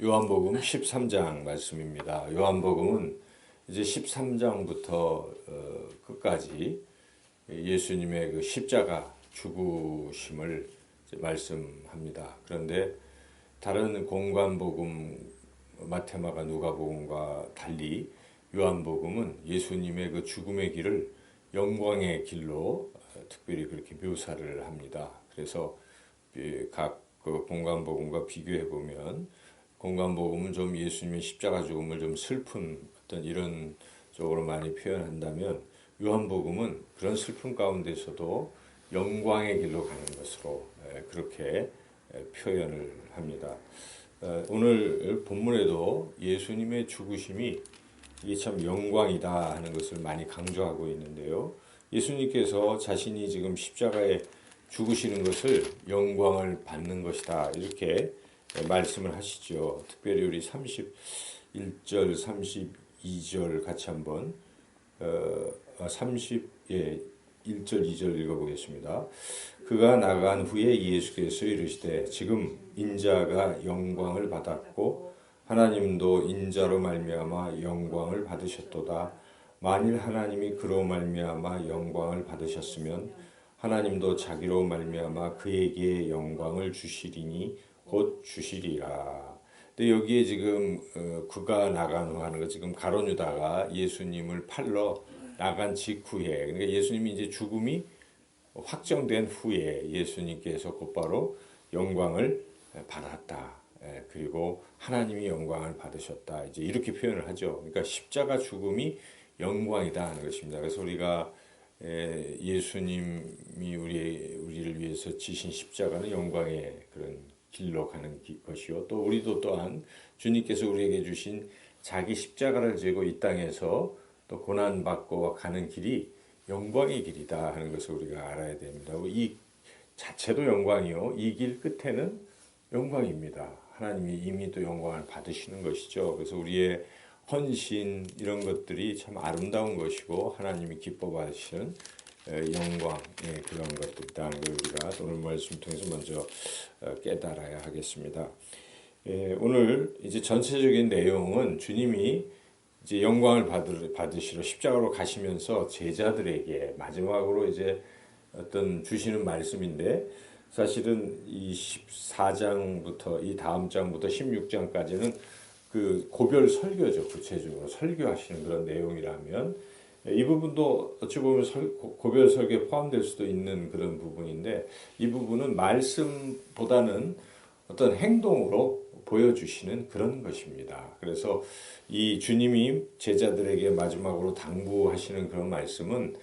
요한복음 13장 말씀입니다. 요한복음은 이제 13장부터 끝까지 예수님의 그 십자가 죽으심을 이제 말씀합니다. 그런데 다른 공관복음 마태마가 누가복음과 달리 요한복음은 예수님의 그 죽음의 길을 영광의 길로 특별히 그렇게 묘사를 합니다. 그래서 각 그 공관복음과 비교해 보면 공관복음은 좀 예수님의 십자가 죽음을 좀 슬픈 어떤 이런 쪽으로 많이 표현한다면 요한복음은 그런 슬픔 가운데서도 영광의 길로 가는 것으로 그렇게 표현을 합니다. 오늘 본문에도 예수님의 죽으심이 이게 참 영광이다 하는 것을 많이 강조하고 있는데요. 예수님께서 자신이 지금 십자가에 죽으시는 것을 영광을 받는 것이다 이렇게 말씀을 하시죠. 특별히 우리 31절, 32절 같이 한번 1절, 2절 읽어보겠습니다. 그가 나간 후에 예수께서 이르시되 지금 인자가 영광을 받았고 하나님도 인자로 말미암아 영광을 받으셨도다. 만일 하나님이 그로 말미암아 영광을 받으셨으면 하나님도 자기로 말미암아 그에게 영광을 주시리니 곧 주시리라. 근데 여기에 지금 그가 나간 후 하는 거 지금 가룟 유다가 예수님을 팔러 나간 직후에 그러니까 예수님이 이제 죽음이 확정된 후에 예수님께서 곧바로 영광을 받았다. 그리고 하나님이 영광을 받으셨다. 이제 이렇게 표현을 하죠. 그러니까 십자가 죽음이 영광이다 하는 것입니다. 그래서 우리가 예수님이 우리를 위해서 지신 십자가는 영광의 그런 길로 가는 것이요. 또 우리도 또한 주님께서 우리에게 주신 자기 십자가를 지고 이 땅에서 또 고난받고 가는 길이 영광의 길이다 하는 것을 우리가 알아야 됩니다. 이 자체도 영광이요. 이 길 끝에는 영광입니다. 하나님이 이미 또 영광을 받으시는 것이죠. 그래서 우리의 헌신 이런 것들이 참 아름다운 것이고 하나님이 기뻐 받으시는 영광의 그런 것들이라는 걸 우리가 오늘 말씀 통해서 먼저 깨달아야 하겠습니다. 오늘 이제 전체적인 내용은 주님이 이제 영광을 받으시러 십자가로 가시면서 제자들에게 마지막으로 이제 어떤 주시는 말씀인데 사실은 이 14장부터 이 다음 장부터 16장까지는 그 고별 설교죠. 구체적으로 설교하시는 그런 내용이라면 이 부분도 어찌 보면 고별 설교에 포함될 수도 있는 그런 부분인데 이 부분은 말씀보다는 어떤 행동으로 보여주시는 그런 것입니다. 그래서 이 주님이 제자들에게 마지막으로 당부하시는 그런 말씀은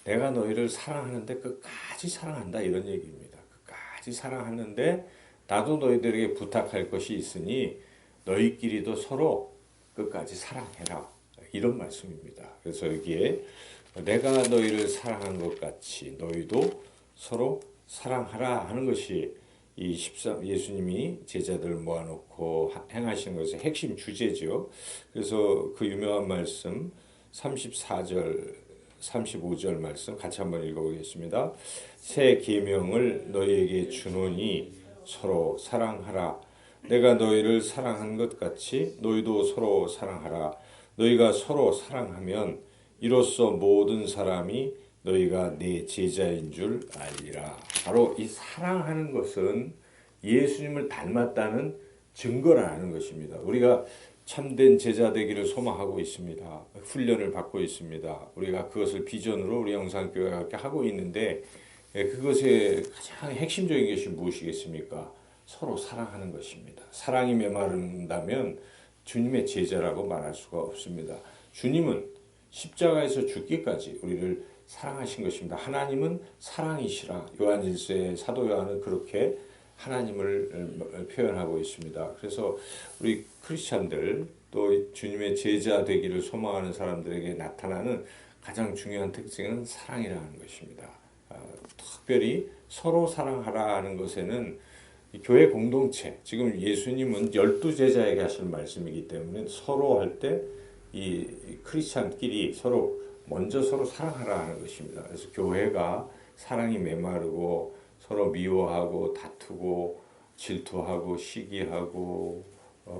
내가 너희를 사랑하는데 끝까지 사랑한다 이런 얘기입니다. 끝까지 사랑하는데 나도 너희들에게 부탁할 것이 있으니 너희끼리도 서로 끝까지 사랑해라 이런 말씀입니다. 그래서 여기에 내가 너희를 사랑한 것 같이 너희도 서로 사랑하라 하는 것이 이 예수님이 제자들을 모아놓고 행하시는 것의 핵심 주제죠. 그래서 그 유명한 말씀 34절 35절 말씀 같이 한번 읽어보겠습니다. 새 계명을 너희에게 주노니 서로 사랑하라. 내가 너희를 사랑한 것 같이 너희도 서로 사랑하라. 너희가 서로 사랑하면 이로써 모든 사람이 너희가 내 제자인 줄 알리라. 바로 이 사랑하는 것은 예수님을 닮았다는 증거라는 것입니다. 우리가 참된 제자 되기를 소망하고 있습니다. 훈련을 받고 있습니다. 우리가 그것을 비전으로 우리 영상교회가 그렇게 하고 있는데 그것의 가장 핵심적인 것이 무엇이겠습니까? 서로 사랑하는 것입니다. 사랑이 메마른다면 주님의 제자라고 말할 수가 없습니다. 주님은 십자가에서 죽기까지 우리를 사랑하신 것입니다. 하나님은 사랑이시라. 요한일서의 사도 요한은 그렇게 하나님을 표현하고 있습니다. 그래서 우리 크리스찬들 또 주님의 제자 되기를 소망하는 사람들에게 나타나는 가장 중요한 특징은 사랑이라는 것입니다. 특별히 서로 사랑하라 하는 것에는 교회 공동체, 지금 예수님은 12제자에게 하실 말씀이기 때문에 서로 할 때 이 크리스찬끼리 서로 먼저 서로 사랑하라 하는 것입니다. 그래서 교회가 사랑이 메마르고 서로 미워하고 다투고 질투하고 시기하고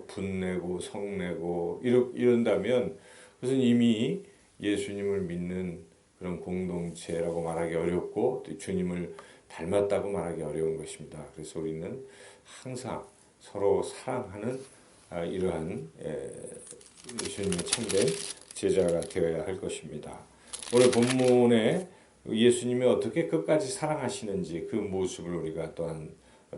분내고 성내고 이런다면 그것은 이미 예수님을 믿는 그런 공동체라고 말하기 어렵고 또 주님을 닮았다고 말하기 어려운 것입니다. 그래서 우리는 항상 서로 사랑하는 이러한 예수님의 참된 제자가 되어야 할 것입니다. 오늘 본문에 예수님이 어떻게 끝까지 사랑하시는지 그 모습을 우리가 또한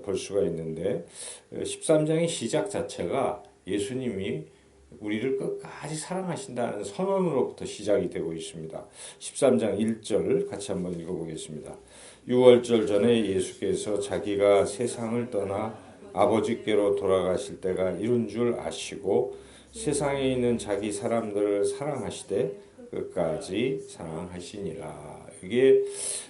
볼 수가 있는데 13장의 시작 자체가 예수님이 우리를 끝까지 사랑하신다는 선언으로부터 시작이 되고 있습니다. 13장 1절 같이 한번 읽어보겠습니다. 6월절 전에 예수께서 자기가 세상을 떠나 아버지께로 돌아가실 때가 이룬 줄 아시고 세상에 있는 자기 사람들을 사랑하시되 끝까지 사랑하시니라. 이게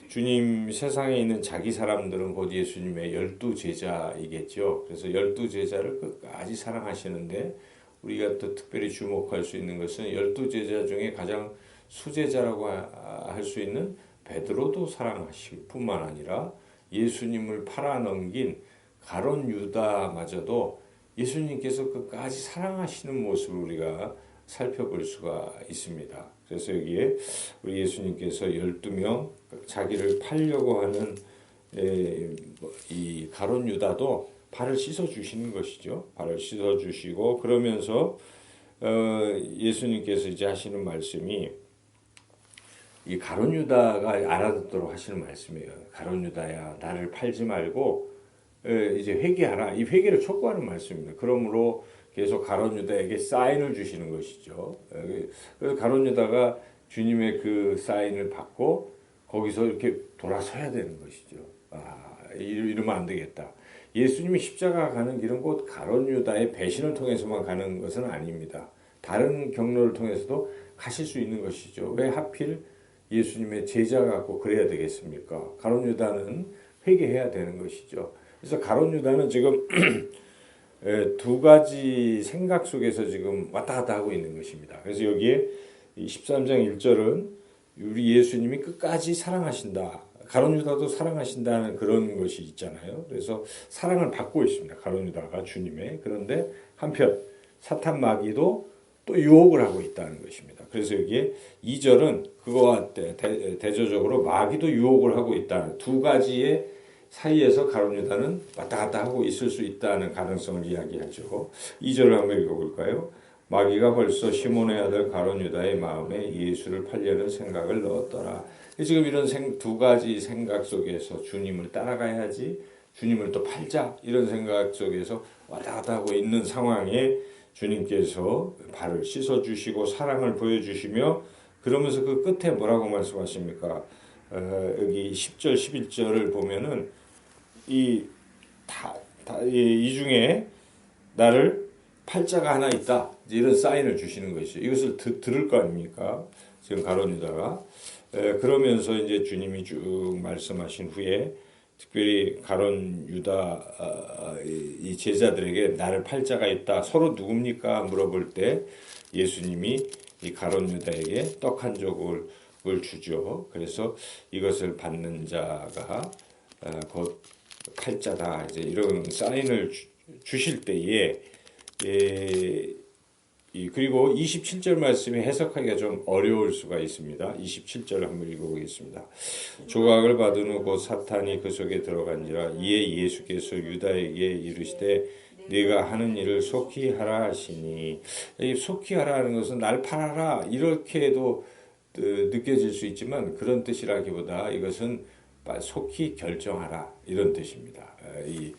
주님 세상에 있는 자기 사람들은 곧 예수님의 12제자이겠죠. 그래서 12제자를 끝까지 사랑하시는데 우리가 또 특별히 주목할 수 있는 것은 12제자 중에 가장 수제자라고 할 수 있는 베드로도 사랑하실 뿐만 아니라 예수님을 팔아넘긴 가룟 유다마저도 예수님께서 끝까지 사랑하시는 모습을 우리가 살펴볼 수가 있습니다. 그래서 여기에 우리 예수님께서 12명 자기를 팔려고 하는 이 가룟 유다도 발을 씻어 주시는 것이죠. 발을 씻어 주시고 그러면서 예수님께서 이제 하시는 말씀이 이 가룟 유다가 알아듣도록 하시는 말씀이에요. 가룟 유다야, 나를 팔지 말고 이제 회개하라. 이 회개를 촉구하는 말씀입니다. 그러므로 계속 가룟 유다에게 사인을 주시는 것이죠. 그래서 가룟 유다가 주님의 그 사인을 받고 거기서 이렇게 돌아서야 되는 것이죠. 이러면 안 되겠다. 예수님이 십자가 가는 길은 곧 가룟 유다의 배신을 통해서만 가는 것은 아닙니다. 다른 경로를 통해서도 가실 수 있는 것이죠. 왜 하필 예수님의 제자가 꼭 그래야 되겠습니까? 가룟 유다는 회개해야 되는 것이죠. 그래서 가룟 유다는 지금 두 가지 생각 속에서 지금 왔다 갔다 하고 있는 것입니다. 그래서 여기에 13장 1절은 우리 예수님이 끝까지 사랑하신다. 가룟 유다도 사랑하신다는 그런 것이 있잖아요. 그래서 사랑을 받고 있습니다. 가룟 유다가 주님의. 그런데 한편 사탄 마귀도 또 유혹을 하고 있다는 것입니다. 그래서 여기에 2절은 그거와 대조적으로 마귀도 유혹을 하고 있다는 두 가지의 사이에서 가룟 유다는 왔다 갔다 하고 있을 수 있다는 가능성을 이야기하죠. 2절을 한번 읽어볼까요? 마귀가 벌써 시몬의 아들 가룟 유다의 마음에 예수를 팔려는 생각을 넣었더라. 지금 이런 두 가지 생각 속에서 주님을 따라가야지, 주님을 또 팔자 이런 생각 속에서 왔다 갔다 하고 있는 상황에 주님께서 발을 씻어주시고 사랑을 보여주시며 그러면서 그 끝에 뭐라고 말씀하십니까? 여기 10절 11절을 보면은 이 중에 나를 팔자가 하나 있다 이런 사인을 주시는 것이죠. 이것을 들을 거 아닙니까? 지금 가룟 유다가 그러면서 이제 주님이 쭉 말씀하신 후에 특별히 가룟 유다 이 제자들에게 나를 팔자가 있다. 서로 누굽니까? 물어볼 때 예수님이 이 가룟 유다에게 떡 한 조각을 주죠. 그래서 이것을 받는 자가 곧 팔자다. 이제 이런 사인을 주실 때에 그리고 27절 말씀이 해석하기가 좀 어려울 수가 있습니다. 27절을 한번 읽어보겠습니다. 조각을 받은 후 곧 사탄이 그 속에 들어간지라 이에 예수께서 유다에게 이르시되 네가 하는 일을 속히 하라 하시니 이 속히 하라 하는 것은 날 팔아라 이렇게도 느껴질 수 있지만 그런 뜻이라기보다 이것은 속히 결정하라 이런 뜻입니다. 이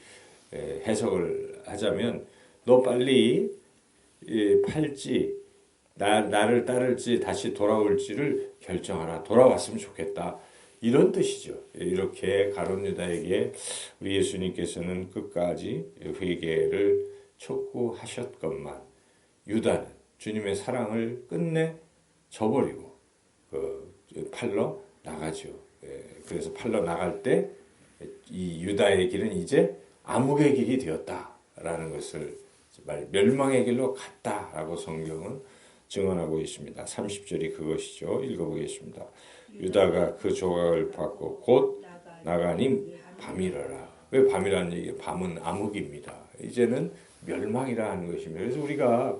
해석을 하자면 너 빨리 팔지 나를 따를지 다시 돌아올지를 결정하라. 돌아왔으면 좋겠다. 이런 뜻이죠. 이렇게 가룟 유다에게 우리 예수님께서는 끝까지 회개를 촉구하셨건만 유다는 주님의 사랑을 끝내 저버리고 팔러 나가죠. 그래서 팔러 나갈 때 이 유다의 길은 이제 암흑의 길이 되었다라는 것을 멸망의 길로 갔다라고 성경은 증언하고 있습니다. 30절이 그것이죠. 읽어보겠습니다. 유다가 그 조각을 받고 곧 나가니 밤이러라. 왜 밤이라는 얘기예요? 밤은 암흑입니다. 이제는 멸망이라 하는 것입니다. 그래서 우리가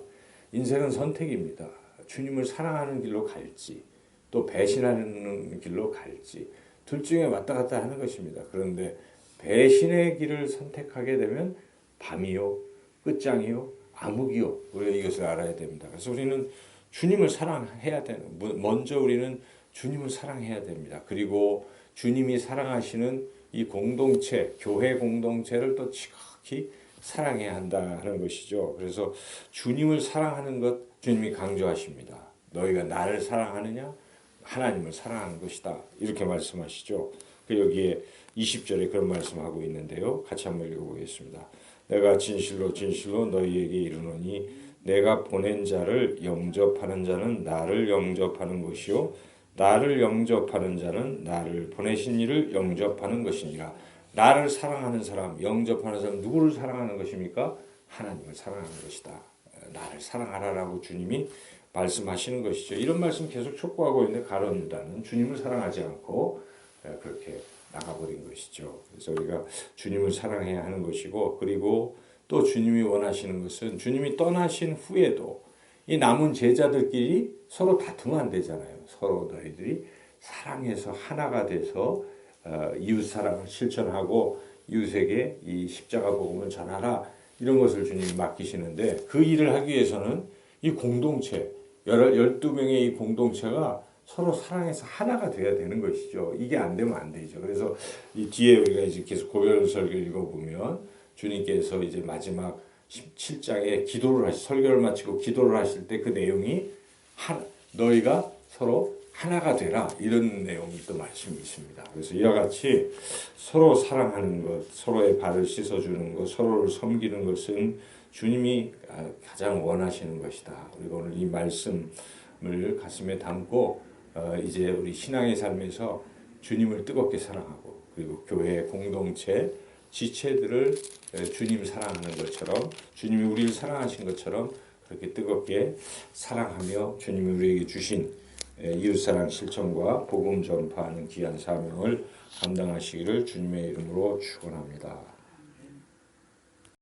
인생은 선택입니다. 주님을 사랑하는 길로 갈지 또 배신하는 길로 갈지 둘 중에 왔다 갔다 하는 것입니다. 그런데 배신의 길을 선택하게 되면 밤이요, 끝장이요, 암흑이요. 우리가 이것을 알아야 됩니다. 그래서 우리는 주님을 사랑해야 되는, 먼저 우리는 주님을 사랑해야 됩니다. 그리고 주님이 사랑하시는 이 공동체, 교회 공동체를 또 지극히 사랑해야 한다는 것이죠. 그래서 주님을 사랑하는 것 주님이 강조하십니다. 너희가 나를 사랑하느냐? 하나님을 사랑하는 것이다. 이렇게 말씀하시죠. 여기에 20절에 그런 말씀하고 있는데요. 같이 한번 읽어보겠습니다. 내가 진실로 진실로 너희에게 이르노니 내가 보낸 자를 영접하는 자는 나를 영접하는 것이요 나를 영접하는 자는 나를 보내신 이를 영접하는 것이니라. 나를 사랑하는 사람, 영접하는 사람 누구를 사랑하는 것입니까? 하나님을 사랑하는 것이다. 나를 사랑하라라고 주님이 말씀하시는 것이죠. 이런 말씀 계속 촉구하고 있는데 가룟 유다는 주님을 사랑하지 않고 그렇게 나가버린 것이죠. 그래서 우리가 주님을 사랑해야 하는 것이고, 그리고 또 주님이 원하시는 것은 주님이 떠나신 후에도 이 남은 제자들끼리 서로 다투면 안 되잖아요. 서로 너희들이 사랑해서 하나가 돼서 이웃 사랑을 실천하고 이웃에게 이 십자가 복음을 전하라, 이런 것을 주님이 맡기시는데, 그 일을 하기 위해서는 이 공동체 12명의 이 공동체가 서로 사랑해서 하나가 돼야 되는 것이죠. 이게 안 되면 안 되죠. 그래서 이 뒤에 우리가 이제 계속 고별 설교 읽어보면 주님께서 이제 마지막 17장에 기도를 설교를 마치고 기도를 하실 때 그 내용이 너희가 서로 하나가 되라, 이런 내용이 또 말씀이 있습니다. 그래서 이와 같이 서로 사랑하는 것, 서로의 발을 씻어주는 것, 서로를 섬기는 것은 주님이 가장 원하시는 것이다. 우리가 오늘 이 말씀을 가슴에 담고 이제 우리 신앙의 삶에서 주님을 뜨겁게 사랑하고, 그리고 교회 공동체 지체들을 주님 사랑하는 것처럼, 주님이 우리를 사랑하신 것처럼 그렇게 뜨겁게 사랑하며 주님이 우리에게 주신 이웃사랑 실천과 복음 전파하는 귀한 사명을 감당하시기를 주님의 이름으로 축원합니다.